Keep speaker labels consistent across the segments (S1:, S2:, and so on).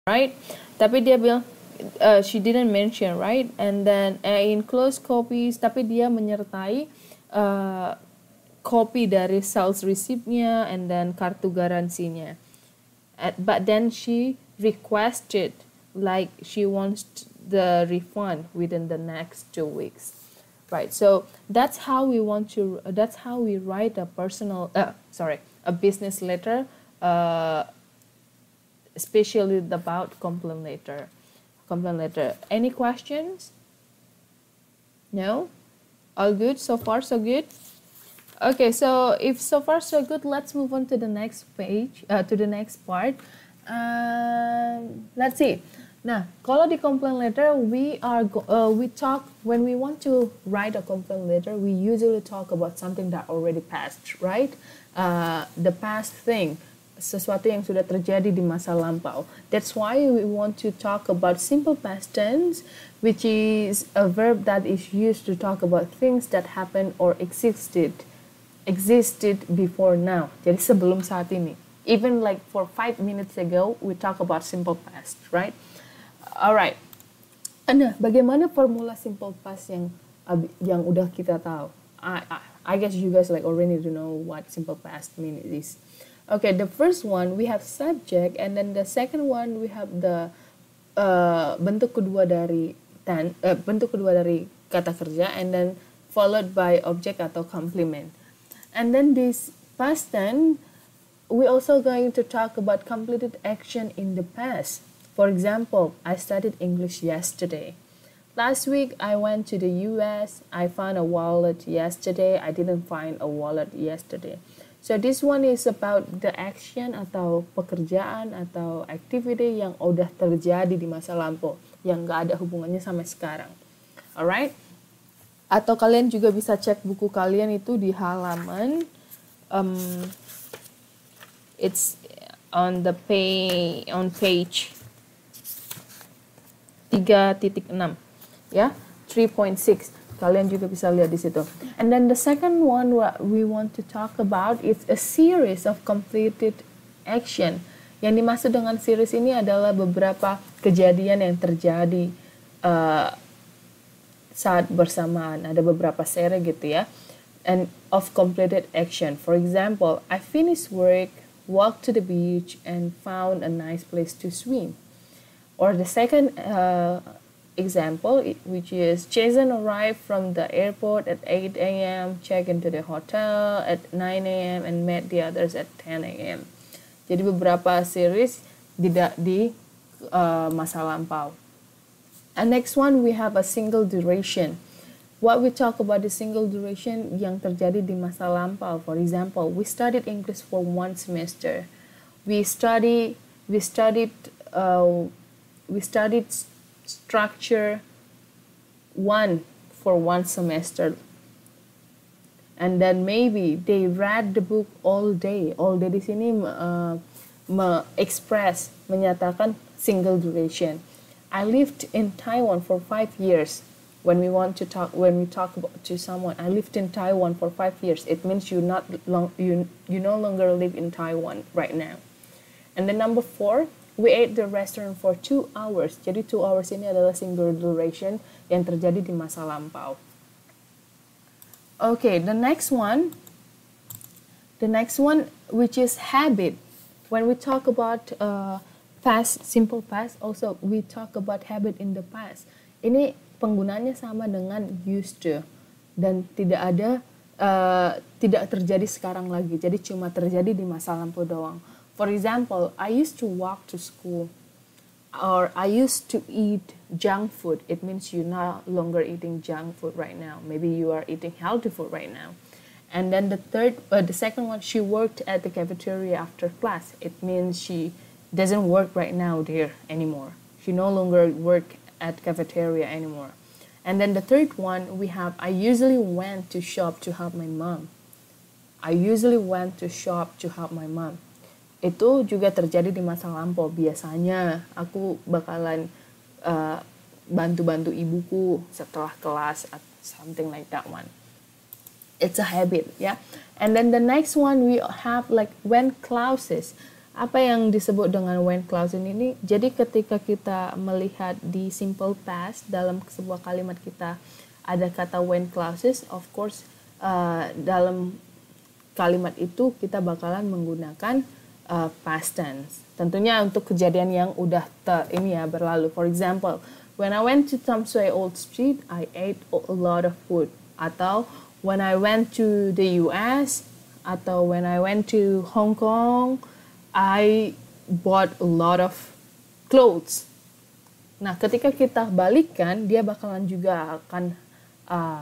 S1: right? Tapi dia bilang she didn't mention, right? And then enclosed copies, tapi dia menyertai copy dari sales receipt-nya and then kartu garansinya. But then she requested like she wants the refund within the next 2 weeks. Right, so that's how we write a a business letter, especially about complaint letter. Any questions? No? All good? So far, so good? Okay, so if so far, so good, let's move on to the next page, to the next part. Let's see. Nah, kalau di complaint letter, when we want to write a complaint letter, we usually talk about something that already passed, right? The past thing, sesuatu yang sudah terjadi di masa lampau. That's why we want to talk about simple past tense, which is a verb that is used to talk about things that happened or existed before now. Jadi sebelum saat ini. Even like for 5 minutes ago, we talk about simple past, right? Alright. Nah, bagaimana formula simple past yang udah kita tahu? I guess you guys like already to know what simple past mean is. Okay, the first one we have subject, and then the second one we have the bentuk kedua dari kata kerja, and then followed by object atau complement. And then this past tense, we also going to talk about completed action in the past. For example, I studied English yesterday. Last week, I went to the US. I found a wallet yesterday. I didn't find a wallet yesterday. So this one is about the action atau pekerjaan atau activity yang udah terjadi di masa lampau, yang gak ada hubungannya sampai sekarang. Alright? Atau kalian juga bisa cek buku kalian itu di halaman, it's on page 3.6 ya, 3.6. Kalian juga bisa lihat di situ. And then the second one what we want to talk about is a series of completed action. Yang dimaksud dengan series ini adalah beberapa kejadian yang terjadi saat bersamaan. Ada beberapa seri gitu ya. And of completed action. For example, I finished work, walked to the beach, and found a nice place to swim. Or the second example, which is Jason arrived from the airport at 8 a.m., checked into the hotel at 9 a.m., and met the others at 10 a.m. Jadi beberapa series di masa lampau. And next one, we have a single duration. What we talk about the single duration yang terjadi di masa lampau. For example, we studied English for 1 semester. We studied structure 1 for 1 semester, and then maybe they read the book all day. All day di sini menyatakan single duration. I lived in Taiwan for 5 years. When we talk about to someone, I lived in Taiwan for 5 years. It means you no longer live in Taiwan right now. And then number 4, we ate the restaurant for 2 hours. Jadi 2 hours ini adalah single duration yang terjadi di masa lampau. Okay, the next one which is habit. When we talk about past, simple past, also we talk about habit in the past. Ini penggunaannya sama dengan used to, dan tidak terjadi sekarang lagi. Jadi cuma terjadi di masa lampau doang. For example, I used to walk to school, or I used to eat junk food. It means you're no longer eating junk food right now. Maybe you are eating healthy food right now. And then the second one, she worked at the cafeteria after class. It means she doesn't work right now there anymore. She no longer work at cafeteria anymore. And then the third one, we have, I usually went to shop to help my mom. I usually went to shop to help my mom. Itu juga terjadi di masa lampau. Biasanya aku bakalan bantu-bantu ibuku setelah kelas, something like that one. It's a habit, yeah. And then the next one we have like when clauses. Apa yang disebut dengan when clause ini? Jadi ketika kita melihat di simple past dalam sebuah kalimat kita ada kata when clauses, of course dalam kalimat itu kita bakalan menggunakan past tense. Tentunya untuk kejadian yang udah berlalu. For example, when I went to Tham Suai Old Street, I ate a lot of food. Atau when I went to the US, atau when I went to Hong Kong, I bought a lot of clothes. Nah, ketika kita balikkan, dia bakalan juga akan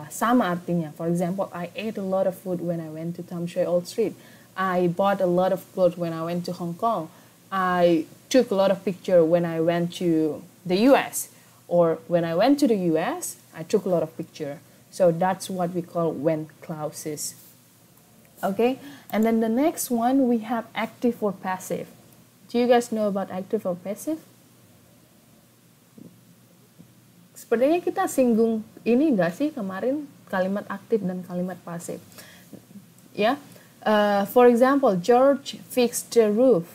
S1: sama artinya. For example, I ate a lot of food when I went to Tham Suai Old Street. I bought a lot of clothes when I went to Hong Kong. I took a lot of pictures when I went to the US. Or when I went to the US, I took a lot of pictures. So that's what we call when clauses. Okay, and then the next one we have active or passive. Do you guys know about active or passive? Sepertinya kita singgung ini nggak sih kemarin, kalimat aktif dan kalimat pasif. Ya, for example, George fixed the roof.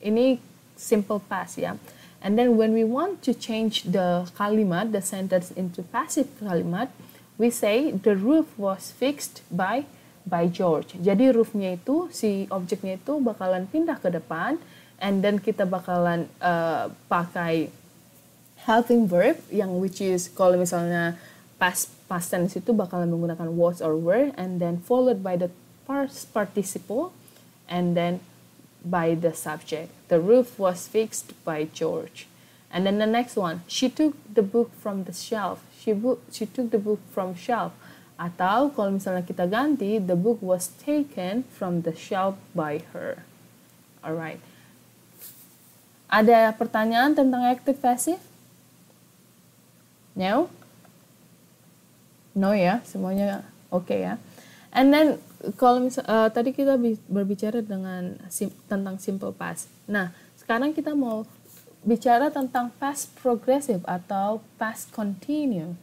S1: Ini simple past ya. And then when we want to change the kalimat, the sentence into passive kalimat, we say the roof was fixed by George. Jadi roofnya itu, si objeknya itu bakalan pindah ke depan, and then kita bakalan pakai helping verb yang which is kalau misalnya past tense itu bakalan menggunakan was or were, and then followed by the past participle, and then by the subject. The roof was fixed by George. And then the next one, she took the book from the shelf. She took the book from shelf. Atau kalau misalnya kita ganti, the book was taken from the shelf by her. Alright. Ada pertanyaan tentang active passive? No? No ya, semuanya oke ya. And then kalau tadi kita berbicara tentang simple past. Nah, sekarang kita mau bicara tentang past progressive atau past continue.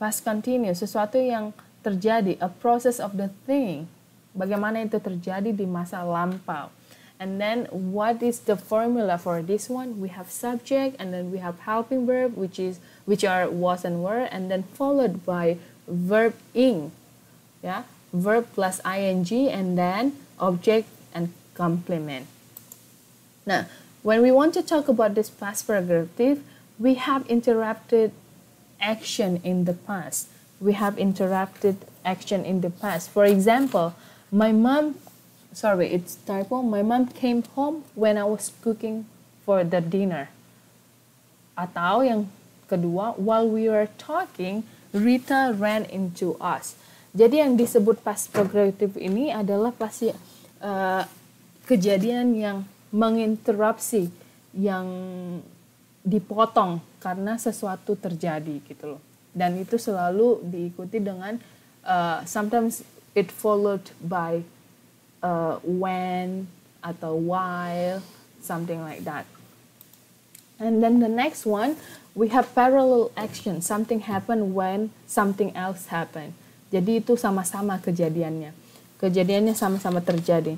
S1: Past continue, sesuatu yang terjadi, a process of the thing. Bagaimana itu terjadi di masa lampau. And then what is the formula for this one? We have subject, and then we have helping verb, which are was and were, and then followed by verb ing. Yeah, verb plus ing, and then object and complement. Now, when we want to talk about this past progressive, we have interrupted action in the past. We have interrupted action in the past. For example, my mom came home when I was cooking for the dinner. Atau yang kedua, while we were talking, Rita ran into us. Jadi yang disebut past progressive ini adalah pasti kejadian yang menginterupsi, yang dipotong karena sesuatu terjadi gitu loh. Dan itu selalu diikuti dengan sometimes it followed by when atau while, something like that. And then the next one, we have parallel action. Something happened when something else happened. Jadi itu sama-sama kejadiannya. Kejadiannya sama-sama terjadi.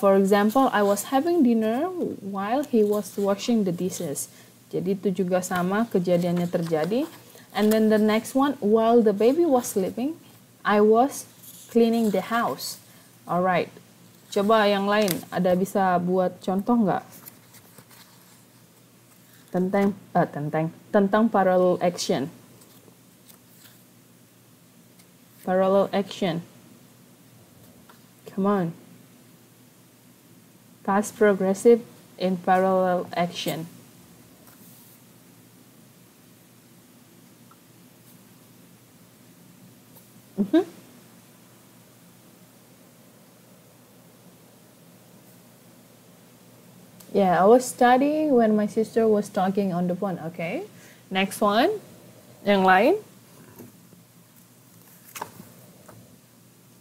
S1: For example, I was having dinner while he was washing the dishes. Jadi itu juga sama kejadiannya terjadi. And then the next one, while the baby was sleeping, I was cleaning the house. Alright. Coba yang lain, ada bisa buat contoh nggak? Tentang parallel action. Parallel action. Come on. Past progressive in parallel action. Yeah, I was studying when my sister was talking on the phone. Okay. Next one. Yang lain?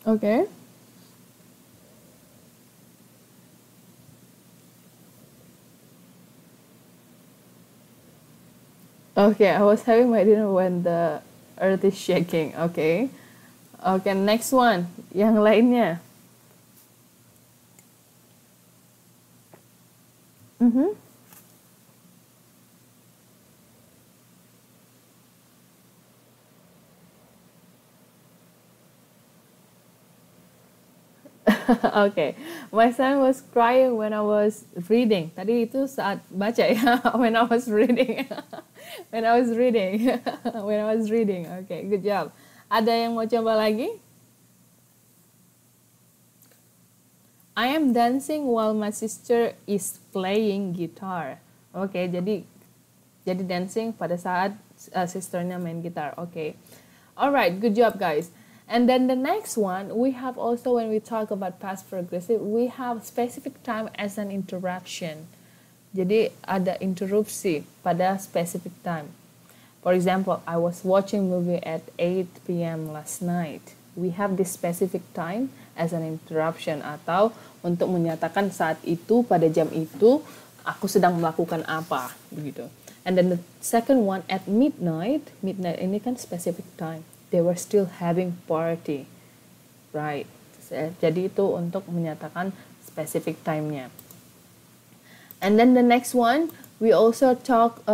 S1: Okay. Okay, I was having my dinner when the earth is shaking. Okay. Okay, next one. Yang lainnya. Okay, my son was crying when I was reading. Tadi itu saat baca ya. When I was reading. When I was reading. When I was reading. Okay, good job. Ada yang mau coba lagi? I am dancing while my sister is playing guitar. Oke, jadi dancing pada saat sisternya main gitar. Oke. Alright, good job guys. And then the next one, we have also when we talk about past progressive, we have specific time as an interruption. Jadi ada interupsi pada specific time. For example, I was watching movie at 8 p.m. last night. We have this specific time as an interruption atau untuk menyatakan saat itu pada jam itu aku sedang melakukan apa begitu. And then the second one at midnight ini kan specific time. They were still having party, right? Jadi itu untuk menyatakan specific time-nya. And then the next one, we also talk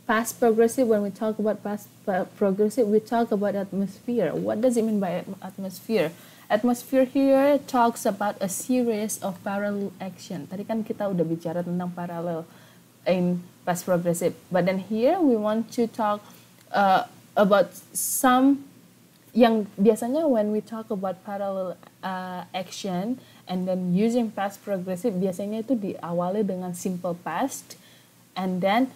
S1: past progressive. When we talk about past progressive, we talk about atmosphere. What does it mean by atmosphere? Atmosphere here talks about a series of parallel action. Tadi kan kita udah bicara tentang parallel in past progressive, but then here we want to talk about some yang biasanya when we talk about parallel action and then using past progressive biasanya itu diawali dengan simple past and then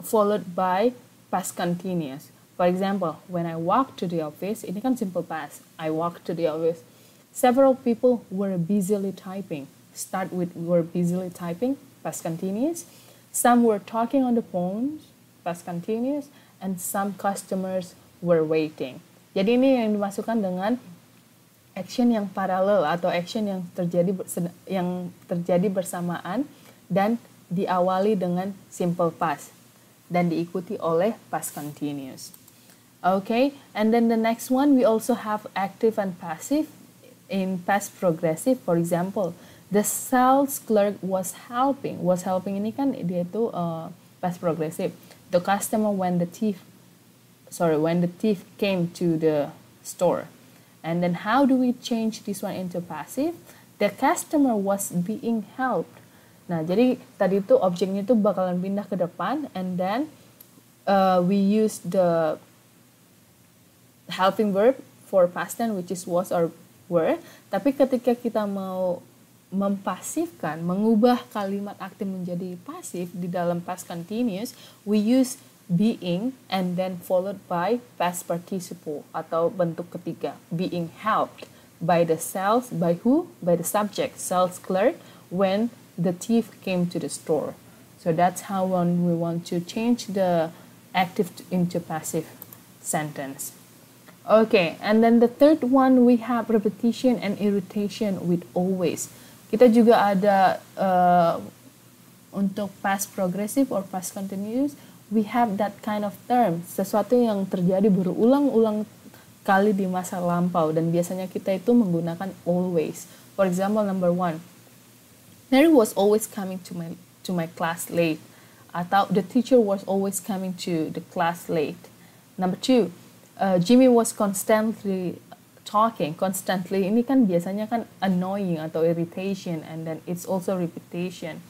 S1: followed by past continuous. For example, when I walk to the office, ini kan simple past. I walk to the office. Several people were busily typing. Start with were busily typing, past continuous. Some were talking on the phones, past continuous. And some customers were waiting. Jadi ini yang dimasukkan dengan action yang paralel atau action yang terjadi bersamaan dan diawali dengan simple past dan diikuti oleh past continuous. Okay, and then the next one we also have active and passive in past progressive. For example, the sales clerk was helping. Was helping ini kan dia itu past progressive. The customer when the thief came to the store. And then how do we change this one into passive? The customer was being helped. Nah, jadi tadi itu objeknya itu bakalan pindah ke depan and then we use the helping verb for past tense which is was or were. Tapi ketika kita mau mempasifkan, mengubah kalimat aktif menjadi pasif di dalam past continuous, we use being and then followed by past participle atau bentuk ketiga. Being helped by the sales, by who? By the subject, sales clerk, when the thief came to the store. So that's how we want to change the active into passive sentence. Okay, and then the third one we have repetition and irritation with always. Kita juga ada untuk past progressive or past continuous, we have that kind of term, sesuatu yang terjadi berulang-ulang kali di masa lampau dan biasanya kita itu menggunakan always. For example, number 1, Mary was always coming to my class late. Atau the teacher was always coming to the class late. Number 2, Jimmy was constantly talking. Constantly ini kan biasanya kan annoying atau irritation and then it's also repetition.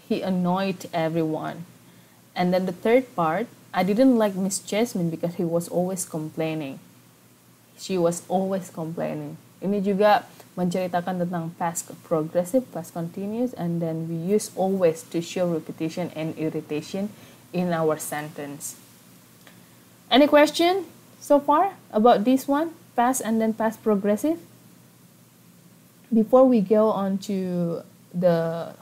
S1: He annoyed everyone. And then the third part, I didn't like Miss Jasmine because he was always complaining. She was always complaining. Ini juga menceritakan tentang past progressive, past continuous, and then we use always to show repetition and irritation in our sentence. Any question so far about this one, past and then past progressive? Before we go on to the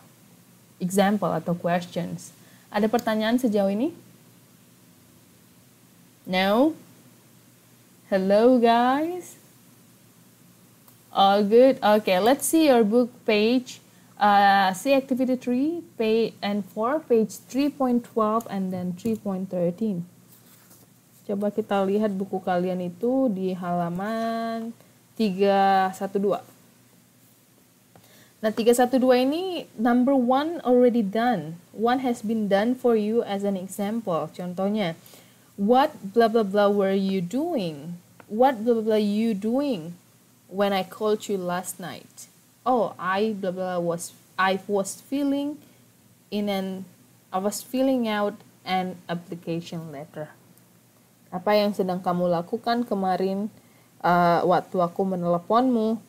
S1: example atau questions, ada pertanyaan sejauh ini? No? Hello guys? All good? Okay, let's see your book page. See activity 3 and 4, page 3.12 and then 3.13. Coba kita lihat buku kalian itu di halaman 312. Nah, 312 ini number 1 already done. One has been done for you as an example. Contohnya, what blah blah blah were you doing? What blah blah blah you doing? when I called you last night. Oh, I blah blah I was filling in an I was filling out an application letter. Apa yang sedang kamu lakukan kemarin waktu aku meneleponmu?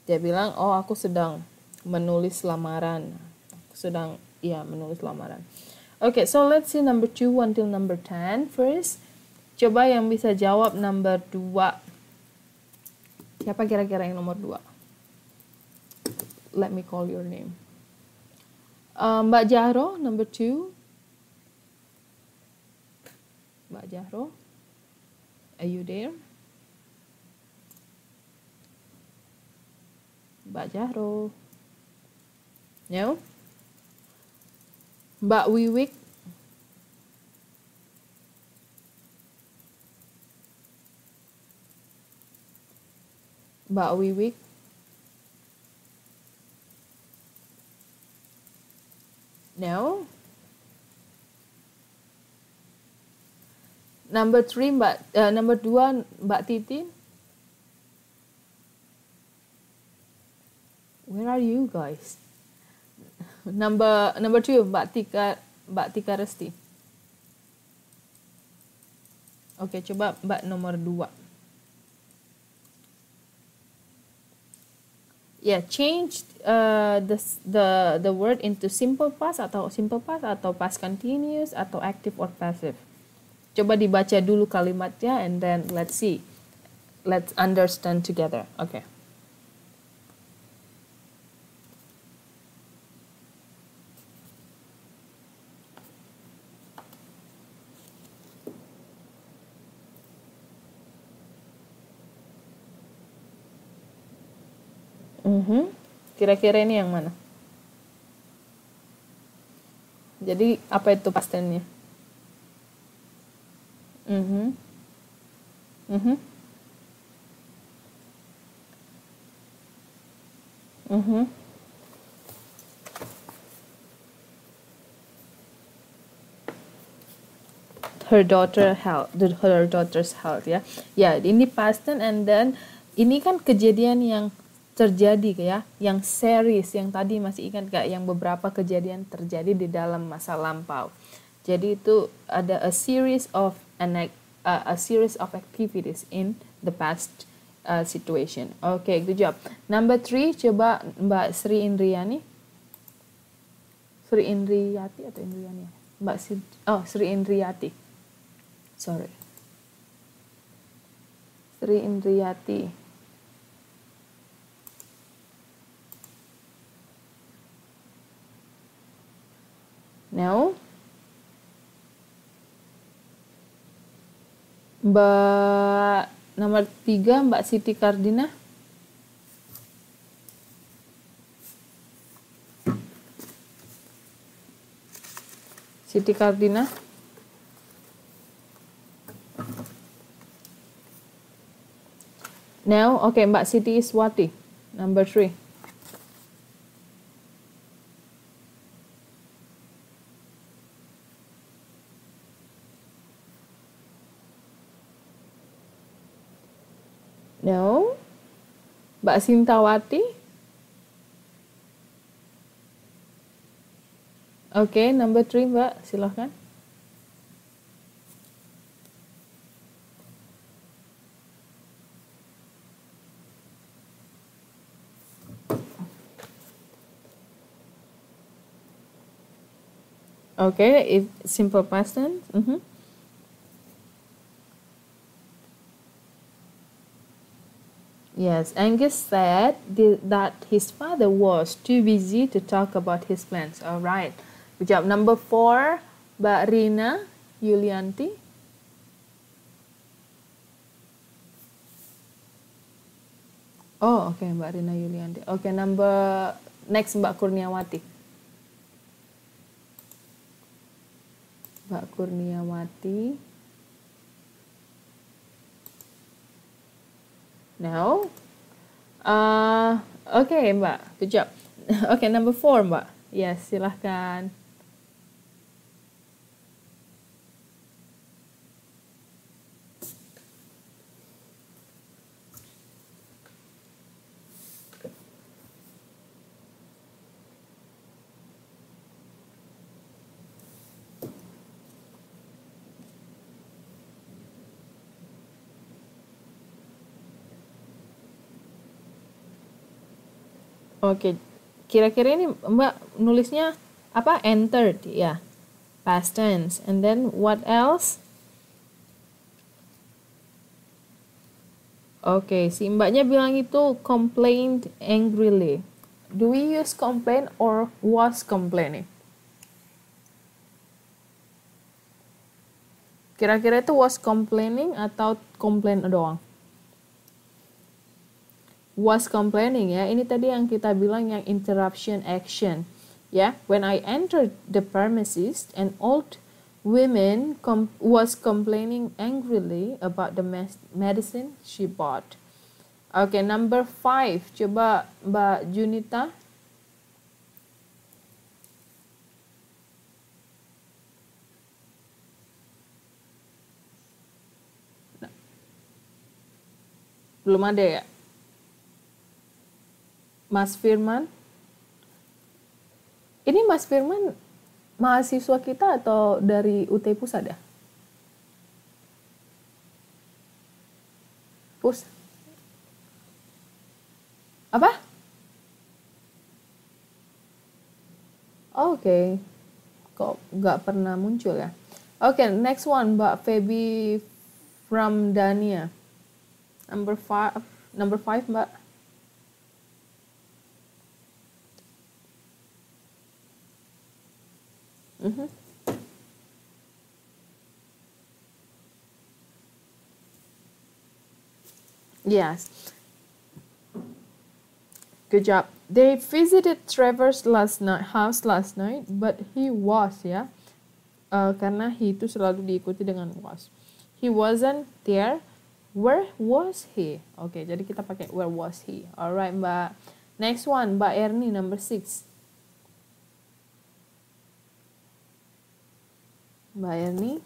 S1: Dia bilang, oh aku sedang menulis lamaran. Aku sedang menulis lamaran. Okay, so let's see number 2 until number 10 first. Coba yang bisa jawab number 2. Siapa kira-kira yang nomor 2? Let me call your name. Mbak Jahro, number 2. Mbak Jahro, are you there? Mbak Jahro. No? Mbak Wiwik. Mbak Wiwik. No. Number 3 number 2 Mbak Titi. Where are you guys? Number 2 Mbak Tika Resti. Oke, coba Mbak nomor 2. Yeah, change the word into simple past atau past continuous atau active or passive. Coba dibaca dulu kalimatnya and then let's see. Let's understand together. Okay. Kira-kira ini yang mana? Jadi apa itu past tense-nya? Her daughter's health ya. Ya, ini past tense and then ini kan kejadian yang terjadi ya, yang series yang tadi masih ingat gak yang beberapa kejadian terjadi di dalam masa lampau. Jadi itu ada a series of activities in the past situation. Okay, good job. Number 3 coba Mbak Sri Indriani. Sri Indriyati atau Indriani? Sri Indriyati. Sorry. Sri Indriyati. No. Mbak nomor 3 Mbak Siti Kardina. Siti Kardina. Now, okay, Mbak Siti Iswati, number 3. No. Mbak Sintawati. Okay, number 3, Mbak, silahkan. Okay, if simple past tense. Yes, Angus said that his father was too busy to talk about his plans. All right. Good job. Number 4, Mbak Rina Yulianti. Oh, okay, Mbak Rina Yulianti. Okay, next Mbak Kurniawati. Mbak Kurniawati. No. Okay, Mbak. Good job. Okay, number 4, Mbak. Yes, silahkan. Oke, kira-kira ini Mbak nulisnya apa? Entered, ya. Past tense. And then what else? Oke, si mbaknya bilang itu complained angrily. Do we use complain or was complaining? Kira-kira itu was complaining atau complain doang? Was complaining ya. Ini tadi yang kita bilang yang interruption action. Ya, when I entered the premises, an old woman was complaining angrily about the medicine she bought. Oke, number 5. Coba Mbak Junita. Belum ada ya? Mas Firman. Ini Mas Firman mahasiswa kita atau dari UT Pusat ya? Apa? Oke. Kok nggak pernah muncul ya? Oke, next one Mbak Feby from Dania. Number 5, Mbak. Yes. Good job. They visited Trevor's house last night, but he was ya. Karena he itu selalu diikuti dengan was. He wasn't there. Where was he? Oke, jadi kita pakai where was he. Alright, Mbak. Next one, Mbak Erni, number 6. Mbak Erni.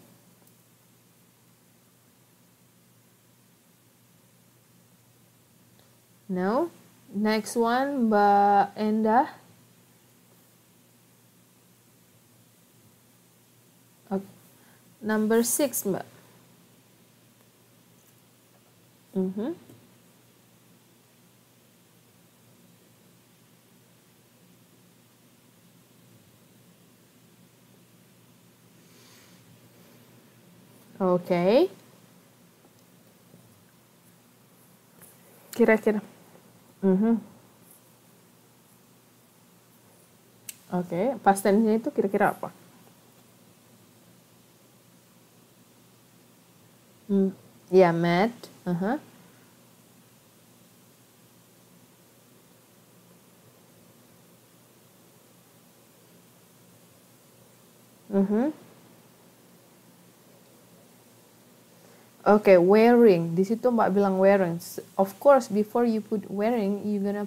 S1: No. Next one, Mbak Endah. Okay. Number 6, Mbak. Oke. Kira-kira. Oke, past tense-nya itu kira-kira apa? Ya, met. Oke, wearing. Di situ Mbak bilang wearing. Of course, before you put wearing, you're gonna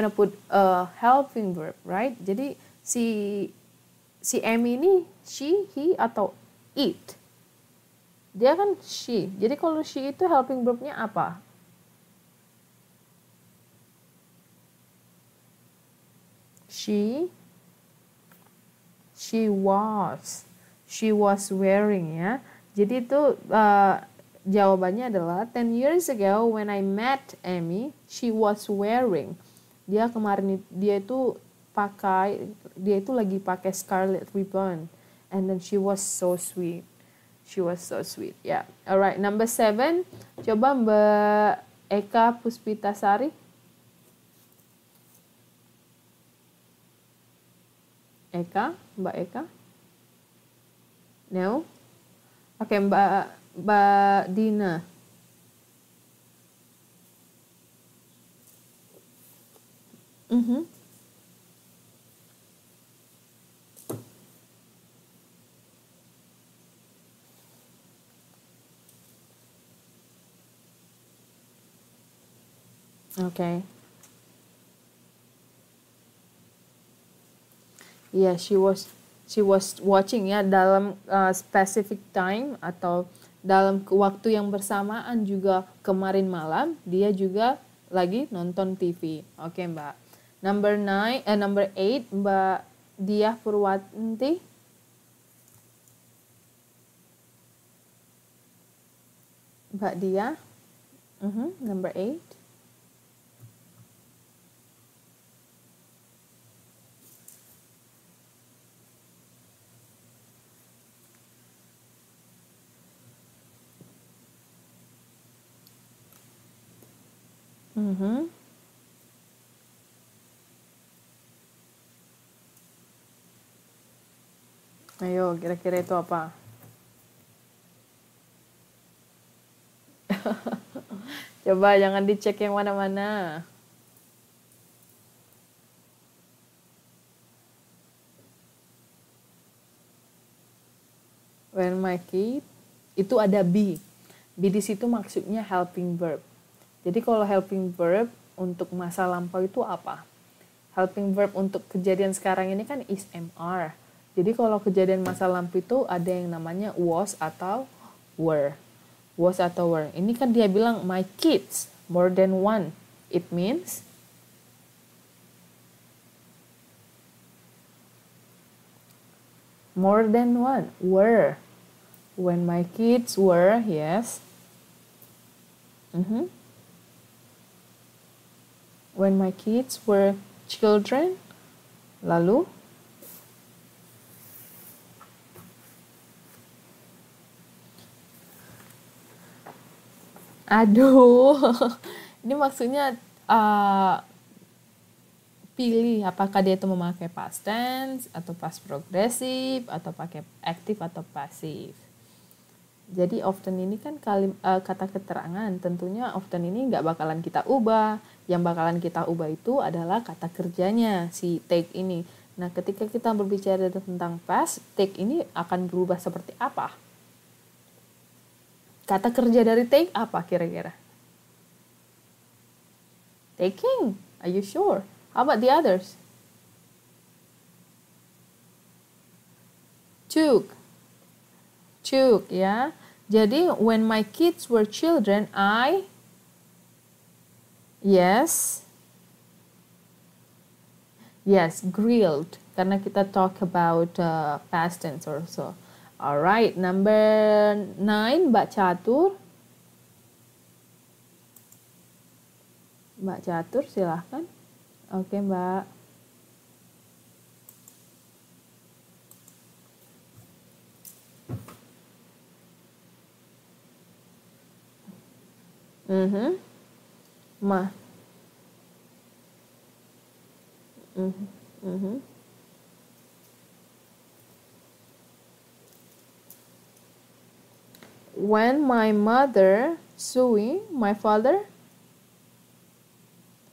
S1: put a helping verb, right? Jadi si Amy ini she, he atau it? Dia kan she. Jadi kalau she itu helping verbnya apa? She was wearing ya. Jadi itu jawabannya adalah 10 years ago when I met Amy, she was wearing. Dia itu lagi pakai scarlet ribbon, and then she was so sweet. Yeah. Alright, number 7. Coba Mbak Eka Puspitasari. Mbak Eka? No? Oke, Mbak Dina. Okay. Yeah, she was watching ya dalam specific time atau dalam waktu yang bersamaan juga kemarin malam dia juga lagi nonton TV. Oke, Mbak. Number 8 Mbak Diah Purwanti. Mbak Diah. Number 8. Mhm. Ayo, kira-kira itu apa? Coba jangan dicek yang mana-mana. When my kid, itu ada be. Be di situ maksudnya helping verb. Jadi kalau helping verb untuk masa lampau itu apa? Helping verb untuk kejadian sekarang ini kan is MR. Jadi kalau kejadian masa lampau itu ada yang namanya was atau were. Was atau were. Ini kan dia bilang my kids, more than one. It means more than one, were. When my kids were, yes. When my kids were children, lalu aduh, ini maksudnya pilih apakah dia itu memakai past tense atau past progressive atau pakai active atau pasif. Jadi often ini kan kata keterangan, tentunya often ini nggak bakalan kita ubah. Yang bakalan kita ubah itu adalah kata kerjanya, si take ini. Nah, ketika kita berbicara tentang past, take ini akan berubah seperti apa? Kata kerja dari take apa kira-kira? Taking, are you sure? How about the others? Took, ya. Jadi, when my kids were children, yes, grilled. Karena kita talk about past tense also. Alright, number 9, Mbak Catur. Mbak Catur, silahkan. Oke, Mbak. When my mother sewing, my father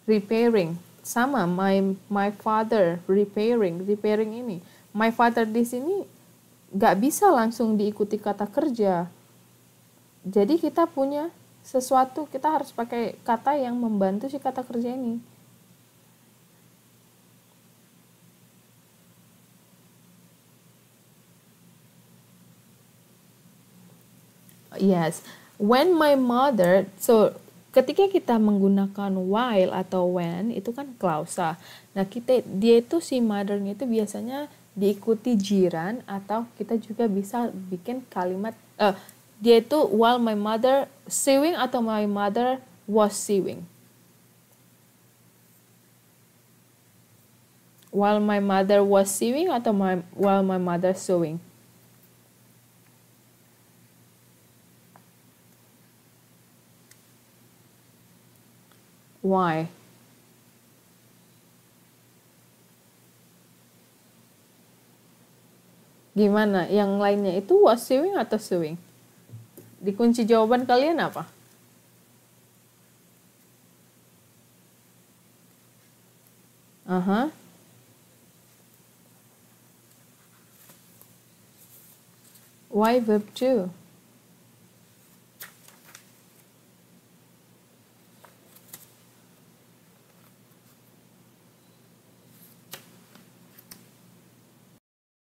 S1: repairing. Sama, my father repairing ini. My father di sini nggak bisa langsung diikuti kata kerja. Jadi kita punya sesuatu, kita harus pakai kata yang membantu si kata kerja ini. Yes, when my mother, so ketika kita menggunakan while atau when itu kan klausa. Nah, dia itu si mother-nya itu biasanya diikuti jiran atau kita juga bisa bikin kalimat dia itu while my mother sewing atau my mother was sewing. While my mother was sewing atau while my mother sewing. Why? Gimana? Yang lainnya itu was sewing atau sewing? Di kunci jawaban kalian apa? Why verb 2?